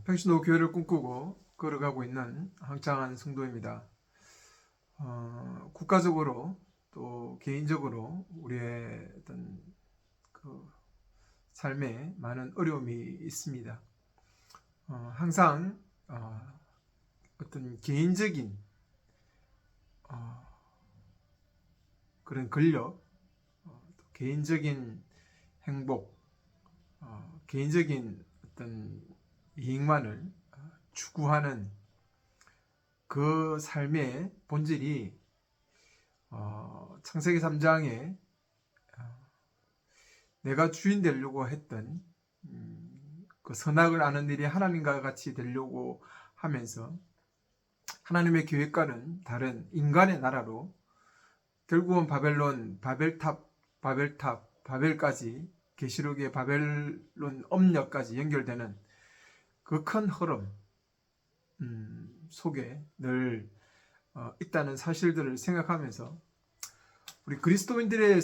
평신도 교회를 꿈꾸고 걸어가고 있는 항창한 성도입니다. 국가적으로 또 개인적으로 우리의 어떤 그 삶에 많은 어려움이 있습니다. 항상 어떤 개인적인 그런 권력, 또 개인적인 행복, 개인적인 어떤 이익만을 추구하는 그 삶의 본질이 창세기 3장에 내가 주인 되려고 했던 그 선악을 아는 일이 하나님과 같이 되려고 하면서 하나님의 계획과는 다른 인간의 나라로 결국은 바벨론, 바벨까지 계시록의 바벨론 업력까지 연결되는 그 큰 흐름 속에 늘 있다는 사실들을 생각하면서 우리 그리스도인들의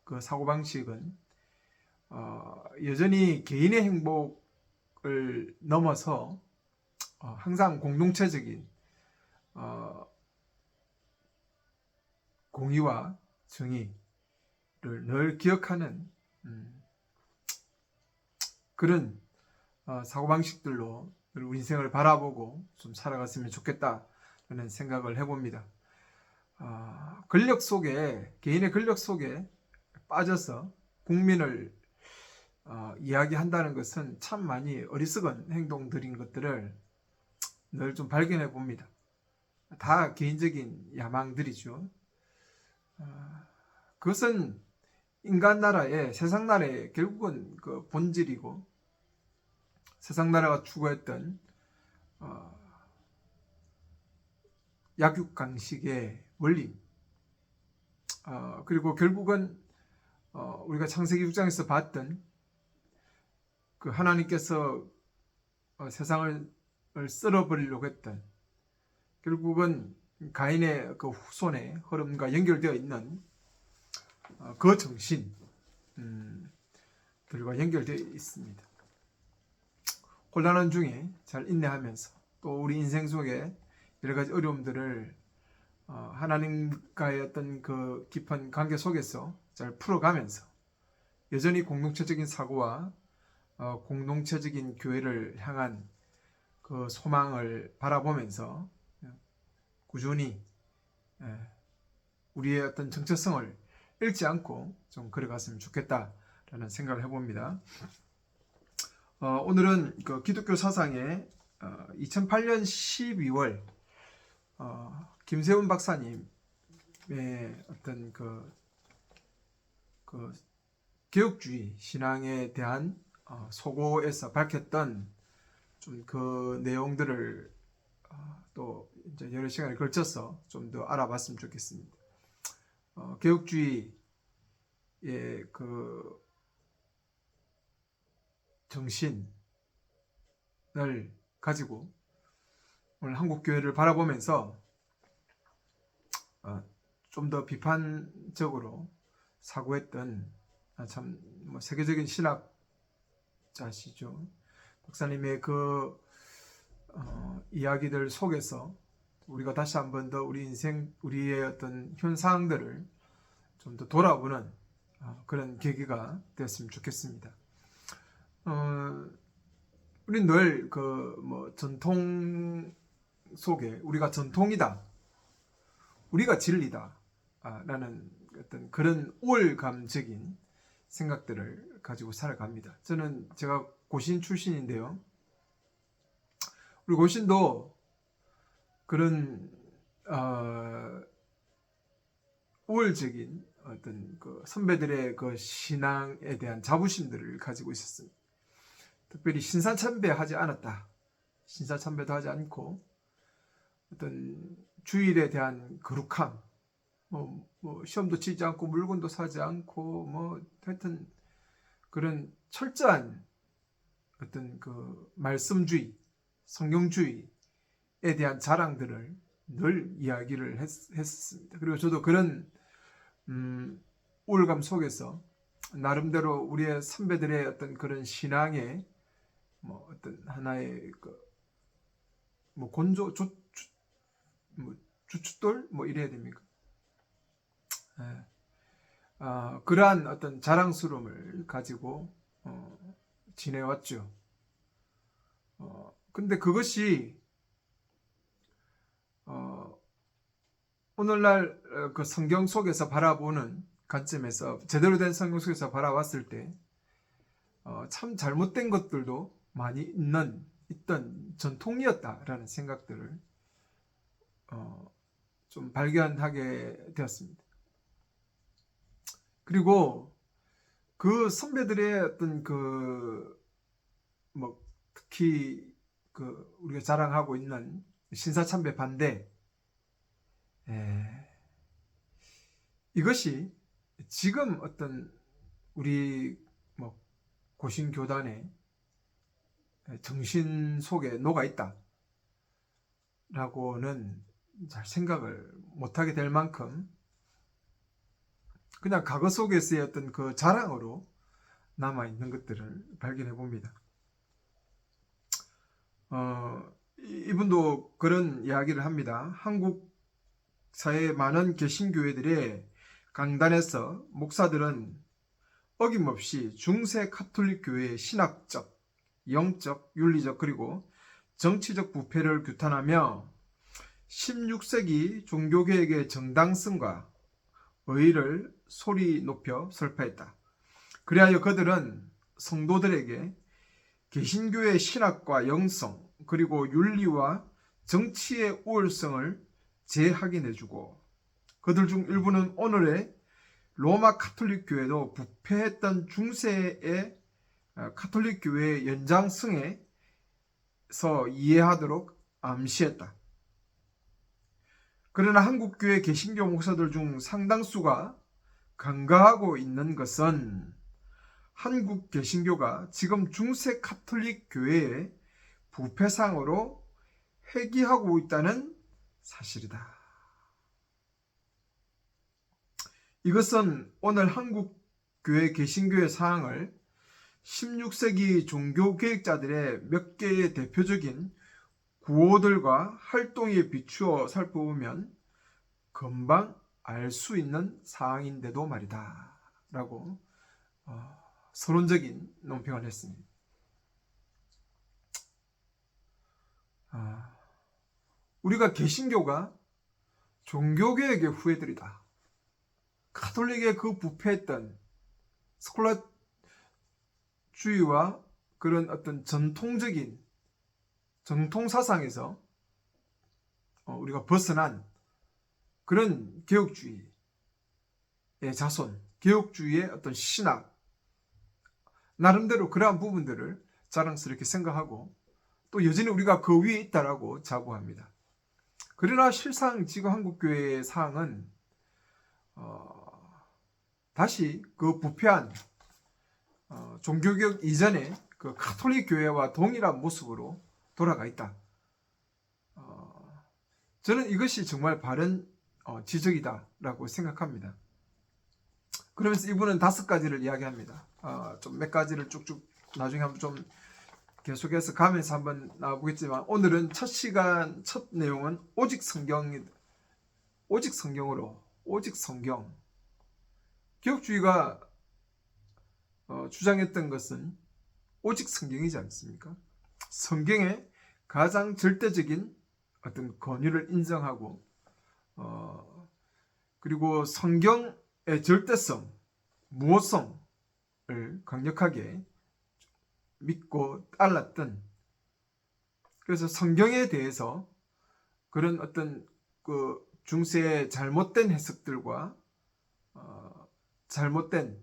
그 사고방식은 여전히 개인의 행복을 넘어서 항상 공동체적인 공의와 정의를 늘 기억하는 그런 사고방식들로 우리 인생을 바라보고 좀 살아갔으면 좋겠다는 생각을 해봅니다. 권력 속에, 개인의 권력 속에 빠져서 국민을 이야기한다는 것은 참 많이 어리석은 행동들인 것들을 늘 좀 발견해 봅니다. 다 개인적인 야망들이죠. 그것은 인간 나라의, 세상 나라의 결국은 그 본질이고, 세상 나라가 추구했던 약육강식의 원리, 그리고 결국은 우리가 창세기 6장에서 봤던 그 하나님께서 세상을 썰어버리려고 했던, 결국은 가인의 그 후손의 흐름과 연결되어 있는 그 정신 들과 연결되어 있습니다. 곤란한 중에 잘 인내하면서 또 우리 인생 속에 여러 가지 어려움들을 하나님과의 어떤 그 깊은 관계 속에서 잘 풀어가면서 여전히 공동체적인 사고와 공동체적인 교회를 향한 그 소망을 바라보면서 꾸준히 우리의 어떤 정체성을 잃지 않고 좀 걸어갔으면 좋겠다라는 생각을 해봅니다. 오늘은 그 기독교 사상의 2008년 12월 김세훈 박사님의 어떤 그 개혁주의 신앙에 대한 소고에서 밝혔던 좀 그 내용들을 또 이제 여러 시간에 걸쳐서 좀 더 알아봤으면 좋겠습니다. 개혁주의의 그 정신을 가지고 오늘 한국 교회를 바라보면서 좀 더 비판적으로 사고했던 참 세계적인 신학자시죠. 박사님의 그 이야기들 속에서 우리가 다시 한 번 더 우리 인생, 우리의 어떤 현 상황들을 좀 더 돌아보는 그런 계기가 되었으면 좋겠습니다. 우리는 늘 전통 속에 우리가 전통이다, 우리가 진리다 라는 어떤 그런 우월감적인 생각들을 가지고 살아갑니다. 제가 고신 출신인데요. 우리 고신도 그런 우월적인 어떤 그 선배들의 그 신앙에 대한 자부심들을 가지고 있었습니다. 특별히 신사참배하지 않았다. 신사참배도 하지 않고 어떤 주일에 대한 거룩함, 시험도 치지 않고 물건도 사지 않고 하여튼 그런 철저한 어떤 그 말씀주의, 성경주의에 대한 자랑들을 늘 이야기를 했습니다. 그리고 저도 그런 우울감 속에서 나름대로 우리의 선배들의 어떤 그런 신앙의 뭐 어떤 하나의 뭐 뭐 주춧돌 뭐 이래야 됩니까? 예. 그러한 어떤 자랑스러움을 가지고 지내왔죠. 근데 그것이 어, 오늘날 그 성경 속에서 바라보는 관점에서 제대로 된 성경 속에서 바라봤을 때 참 잘못된 것들도 많이 있던 전통이었다라는 생각들을 좀 발견하게 되었습니다. 그리고 그 선배들의 어떤 뭐 특히 우리가 자랑하고 있는 신사참배 반대, 이것이 지금 어떤 우리 뭐 고신교단의 정신 속에 녹아 있다라고는 잘 생각을 못하게 될 만큼 그냥 과거 속에서의 어떤 그 자랑으로 남아있는 것들을 발견해 봅니다. 이분도 그런 이야기를 합니다. 한국 사회의 많은 개신교회들의 강단에서 목사들은 어김없이 중세 카톨릭 교회의 신학적, 영적, 윤리적 그리고 정치적 부패를 규탄하며 16세기 종교개혁의 정당성과 의의를 소리 높여 설파했다. 그리하여 그들은 성도들에게 개신교의 신학과 영성 그리고 윤리와 정치의 우월성을 재확인해주고 그들 중 일부는 오늘의 로마 카톨릭 교회도 부패했던 중세의 카톨릭 교회의 연장성에서 이해하도록 암시했다. 그러나 한국교회 개신교 목사들 중 상당수가 간과하고 있는 것은 한국 개신교가 지금 중세 카톨릭 교회의 부패상으로 회귀하고 있다는 사실이다. 이것은 오늘 한국 교회 개신교의 상황을 16세기 종교개혁자들의 몇 개의 대표적인 구호들과 활동에 비추어 살펴보면 금방 알 수 있는 사항인데도 말이다 라고 서론적인 논평을 했습니다. 우리가 개신교가 종교개혁의 후예들이다. 카톨릭의 그 부패했던 스콜라주의와 그런 어떤 전통적인 정통사상에서 우리가 벗어난 그런 개혁주의의 자손, 개혁주의의 어떤 신학, 나름대로 그러한 부분들을 자랑스럽게 생각하고 또 여전히 우리가 그 위에 있다라고 자부합니다. 그러나 실상 지금 한국교회의 상황은 다시 그 부패한 종교개혁 이전의 그 카톨릭 교회와 동일한 모습으로 돌아가 있다. 저는 이것이 정말 바른 지적이다라고 생각합니다. 그러면서 이분은 5가지를 이야기합니다. 좀 몇 가지를 쭉쭉 나중에 한번 좀 계속해서 가면서 한번 나와보겠지만 오늘은 첫 시간 첫 내용은 오직 성경으로 오직 성경. 개혁주의가 주장했던 것은 오직 성경이지 않습니까? 성경의 가장 절대적인 어떤 권위를 인정하고 그리고 성경의 절대성, 무호성을 강력하게 믿고 따랐던, 그래서 성경에 대해서 그런 어떤 그 중세의 잘못된 해석들과 잘못된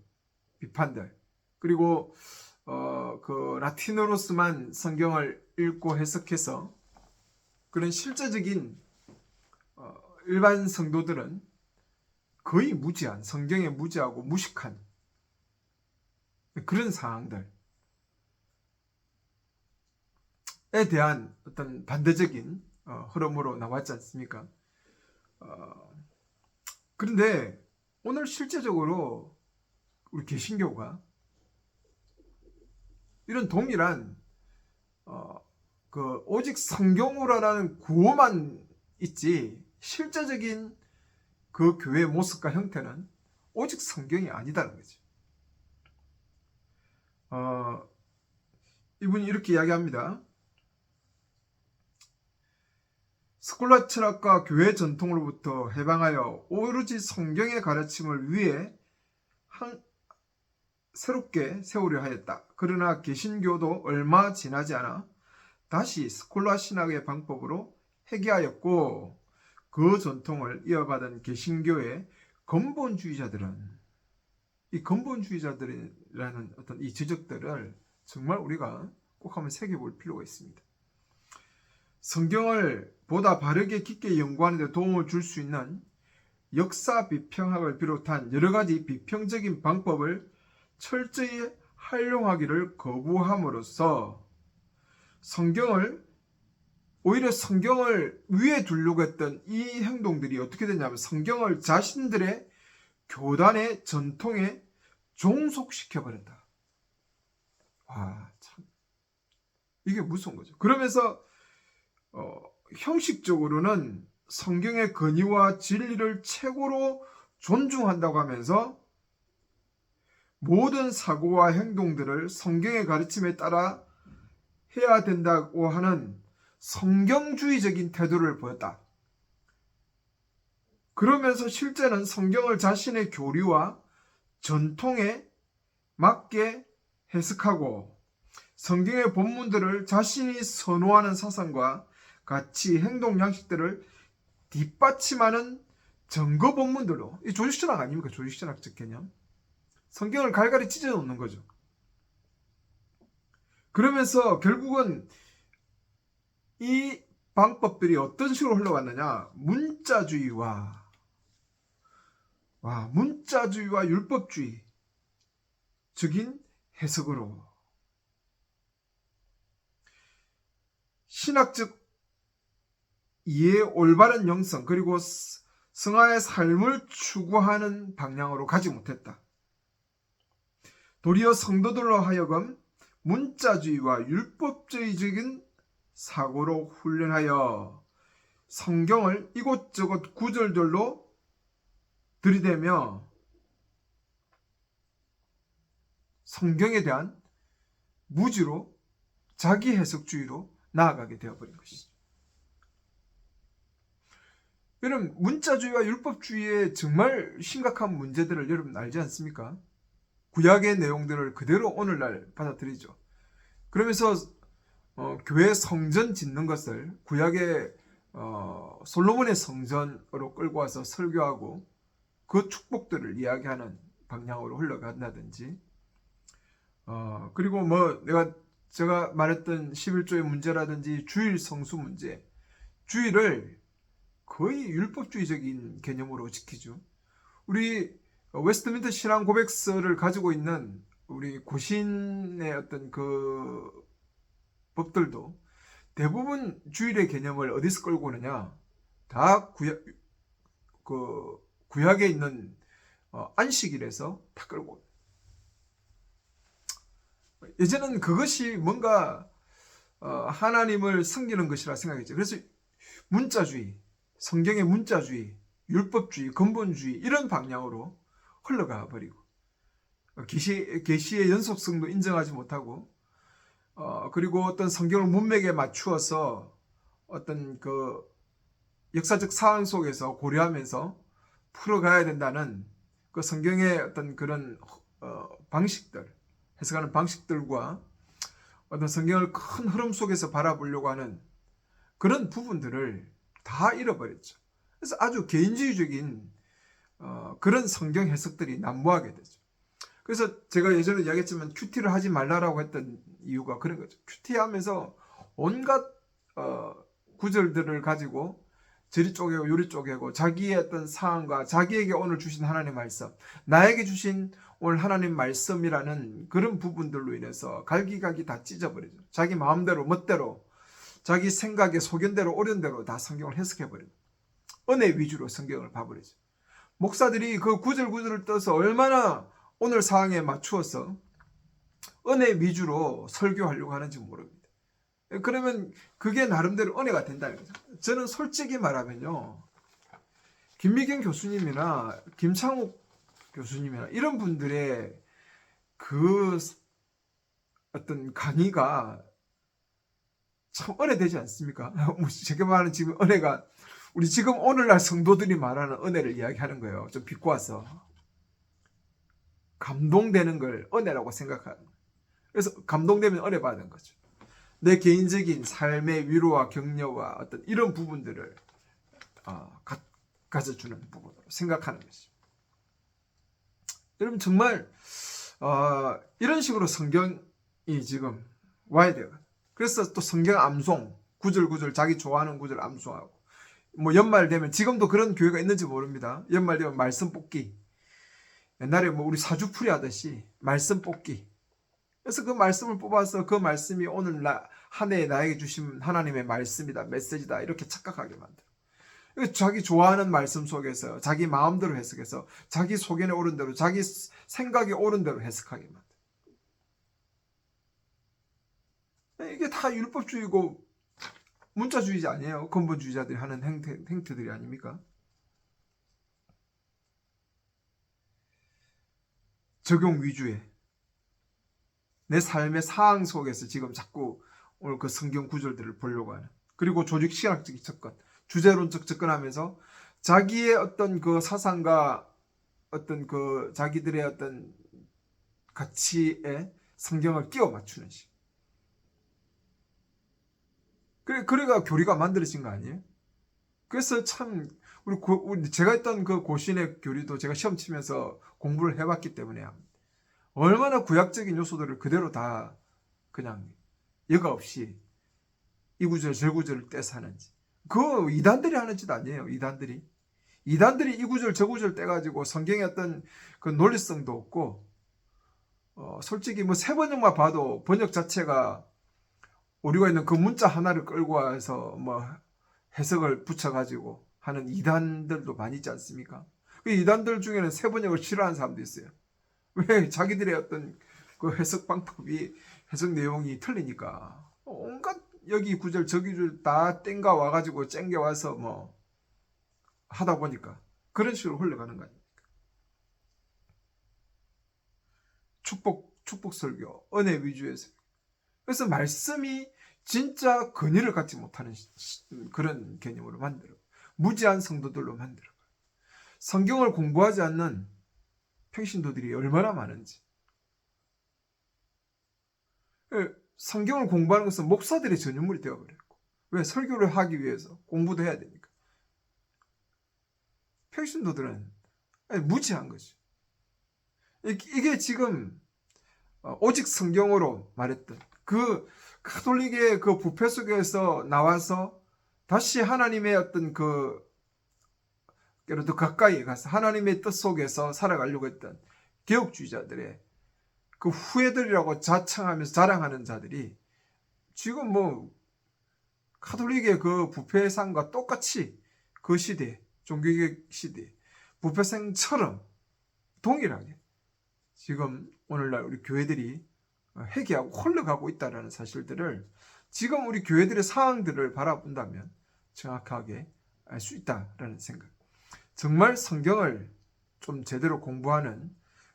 비판들, 그리고 그 라틴어로서만 성경을 읽고 해석해서 그런 실제적인 일반 성도들은 거의 무지한, 성경에 무지하고 무식한 그런 상황들에 대한 어떤 반대적인 흐름으로 나왔지 않습니까? 그런데 오늘 실제적으로 우리 개신교가 이런 동일한 오직 성경으로라는 구호만 있지 실제적인 그 교회의 모습과 형태는 오직 성경이 아니다는 거죠. 이분이 이렇게 이야기합니다. 스콜라 철학과 교회 전통으로부터 해방하여 오로지 성경의 가르침을 위해 새롭게 세우려 하였다. 그러나 개신교도 얼마 지나지 않아 다시 스콜라 신학의 방법으로 회귀하였고 그 전통을 이어받은 개신교의 근본주의자들은 이 근본주의자들이라는 어떤 이 지적들을 정말 우리가 꼭 한번 새겨볼 필요가 있습니다. 성경을 보다 바르게 깊게 연구하는 데 도움을 줄 수 있는 역사 비평학을 비롯한 여러 가지 비평적인 방법을 철저히 활용하기를 거부함으로써 오히려 성경을 위에 두려고 했던 이 행동들이 어떻게 되냐면 성경을 자신들의 교단의 전통에 종속시켜버렸다. 와, 참. 이게 무서운 거죠. 그러면서 형식적으로는 성경의 권위와 진리를 최고로 존중한다고 하면서 모든 사고와 행동들을 성경의 가르침에 따라 해야 된다고 하는 성경주의적인 태도를 보였다. 그러면서 실제는 성경을 자신의 교리와 전통에 맞게 해석하고 성경의 본문들을 자신이 선호하는 사상과 가치, 행동 양식들을 뒷받침하는 증거 본문들로, 이 조직신학 아닙니까? 조직신학적 개념. 성경을 갈갈이 찢어 놓는 거죠. 그러면서 결국은 이 방법들이 어떤 식으로 흘러갔느냐? 문자주의와 율법주의적인 해석으로 신학적 이해의 올바른 영성 그리고 성화의 삶을 추구하는 방향으로 가지 못했다. 도리어 성도들로 하여금 문자주의와 율법주의적인 사고로 훈련하여 성경을 이곳저곳 구절들로 들이대며 성경에 대한 무지로 자기 해석주의로 나아가게 되어버린 것이죠. 여러분, 문자주의와 율법주의의 정말 심각한 문제들을 여러분 알지 않습니까? 구약의 내용들을 그대로 오늘날 받아들이죠. 그러면서 교회 성전 짓는 것을 구약의 솔로몬의 성전으로 끌고 와서 설교하고 그 축복들을 이야기하는 방향으로 흘러간다든지 그리고 제가 말했던 11조의 문제라든지 주일 성수 문제, 주일을 거의 율법주의적인 개념으로 지키죠. 우리 웨스트민스터 신앙 고백서를 가지고 있는 우리 고신의 어떤 그 법들도 대부분 주일의 개념을 어디서 끌고 오느냐? 다 구약에 있는 안식일에서 다 끌고 옵니다. 예전에는 그것이 뭔가 하나님을 섬기는 것이라 생각했죠. 그래서 문자주의, 성경의 문자주의, 율법주의, 근본주의 이런 방향으로 흘러가 버리고 계시의 연속성도 인정하지 못하고 그리고 어떤 성경을 문맥에 맞추어서 어떤 그 역사적 상황 속에서 고려하면서 풀어가야 된다는 그 성경의 어떤 그런 방식들, 해석하는 방식들과 어떤 성경을 큰 흐름 속에서 바라보려고 하는 그런 부분들을 다 잃어버렸죠. 그래서 아주 개인주의적인 그런 성경 해석들이 난무하게 되죠. 그래서 제가 예전에 이야기했지만 큐티를 하지 말라고 했던 이유가 그런 거죠. 큐티하면서 온갖 구절들을 가지고 저리 쪼개고 요리 쪼개고 자기의 어떤 상황과 자기에게 오늘 주신 하나님 말씀, 나에게 주신 오늘 하나님 말씀이라는 그런 부분들로 인해서 갈기갈기 다 찢어버리죠. 자기 마음대로 멋대로 자기 생각에 소견대로 오른대로 다 성경을 해석해버리죠. 은혜 위주로 성경을 봐버리죠. 목사들이 그 구절구절을 떠서 얼마나 오늘 상황에 맞추어서 은혜 위주로 설교하려고 하는지 모릅니다. 그러면 그게 나름대로 은혜가 된다는 거죠. 저는 솔직히 말하면요, 김미경 교수님이나 김창욱 교수님이나 이런 분들의 그 어떤 강의가 참 은혜되지 않습니까? 제가 말하는 지금 은혜가 우리 지금 오늘날 성도들이 말하는 은혜를 이야기하는 거예요. 좀 비꼬아서 감동되는 걸 은혜라고 생각하는 거예요. 그래서 감동되면 은혜 받은 거죠. 내 개인적인 삶의 위로와 격려와 어떤 이런 부분들을 가져주는 부분으로 생각하는 것이죠. 여러분 정말 이런 식으로 성경이 지금 와야 돼요. 그래서 또 성경 암송 구절구절 자기 좋아하는 구절 암송하고 뭐 연말 되면 지금도 그런 교회가 있는지 모릅니다. 연말 되면 말씀 뽑기, 옛날에 뭐 우리 사주풀이 하듯이 말씀 뽑기. 그래서 그 말씀을 뽑아서 그 말씀이 오늘 한 해에 나에게 주신 하나님의 말씀이다, 메시지다 이렇게 착각하게 만들어. 자기 좋아하는 말씀 속에서 자기 마음대로 해석해서 자기 소견에 오른 대로 자기 생각에 오른 대로 해석하게 만들어. 이게 다 율법주의고 문자주의자 아니에요? 근본주의자들이 하는 행태들이 아닙니까? 적용 위주의 내 삶의 상황 속에서 지금 자꾸 오늘 그 성경 구절들을 보려고 하는, 그리고 조직신학적 접근, 주제론적 접근하면서 자기의 어떤 그 사상과 어떤 그 자기들의 어떤 가치에 성경을 끼워 맞추는 식. 그래가 교리가 만들어진 거 아니에요? 그래서 참 우리 제가 했던 그 고신의 교리도 제가 시험 치면서 공부를 해봤기 때문에 얼마나 구약적인 요소들을 그대로 다 그냥 여과 없이 이 구절 저 구절을 떼서 하는지. 그거 이단들이 하는 짓 아니에요. 이단들이 이 구절 저 구절 떼가지고 성경의 어떤 그 논리성도 없고 솔직히 뭐 새 번역만 봐도 번역 자체가 우리가 있는 그 문자 하나를 끌고 와서 뭐 해석을 붙여가지고 하는 이단들도 많이 있지 않습니까? 그 이단들 중에는 새 번역을 싫어하는 사람도 있어요. 왜? 자기들의 어떤 그 해석 방법이, 해석 내용이 틀리니까. 온갖 여기 구절 저기 줄 다 땡겨 와가지고 쨍겨 와서 뭐 하다 보니까 그런 식으로 흘러가는 거 아닙니까? 축복 설교, 은혜 위주에서. 그래서 말씀이 진짜 근위를 갖지 못하는 그런 개념으로 만들어. 무지한 성도들로 만들어. 성경을 공부하지 않는 평신도들이 얼마나 많은지. 성경을 공부하는 것은 목사들의 전유물이 되어버렸고. 왜? 설교를 하기 위해서 공부도 해야 되니까. 평신도들은 무지한 거죠. 이게 지금 오직 성경으로 말했던 그 가톨릭의 그 부패 속에서 나와서 다시 하나님의 어떤 더 가까이 가서 하나님의 뜻 속에서 살아가려고 했던 개혁주의자들의 그 후예들이라고 자청하면서 자랑하는 자들이 지금 뭐 가톨릭의 그 부패상과 똑같이 그 시대, 종교개혁 시대 부패상처럼 동일하게 지금 오늘날 우리 교회들이 회개하고 흘러가고 있다는 사실들을 지금 우리 교회들의 상황들을 바라본다면 정확하게 알 수 있다라는 생각. 정말 성경을 좀 제대로 공부하는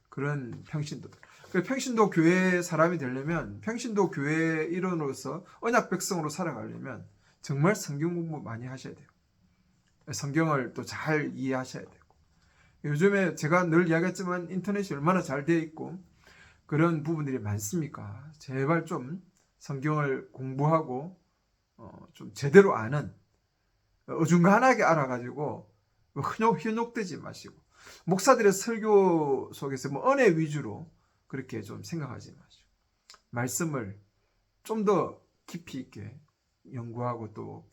그런 평신도들. 평신도 교회 사람이 되려면, 평신도 교회 일원으로서 언약 백성으로 살아가려면 정말 성경 공부 많이 하셔야 돼요. 성경을 또 잘 이해하셔야 되고. 요즘에 제가 늘 이야기했지만 인터넷이 얼마나 잘 되어 있고 그런 부분들이 많습니까? 제발 좀 성경을 공부하고 좀 제대로 아는, 어중간하게 알아가지고 현혹되지 마시고, 목사들의 설교 속에서 뭐 은혜 위주로 그렇게 좀 생각하지 마시고 말씀을 좀 더 깊이 있게 연구하고 또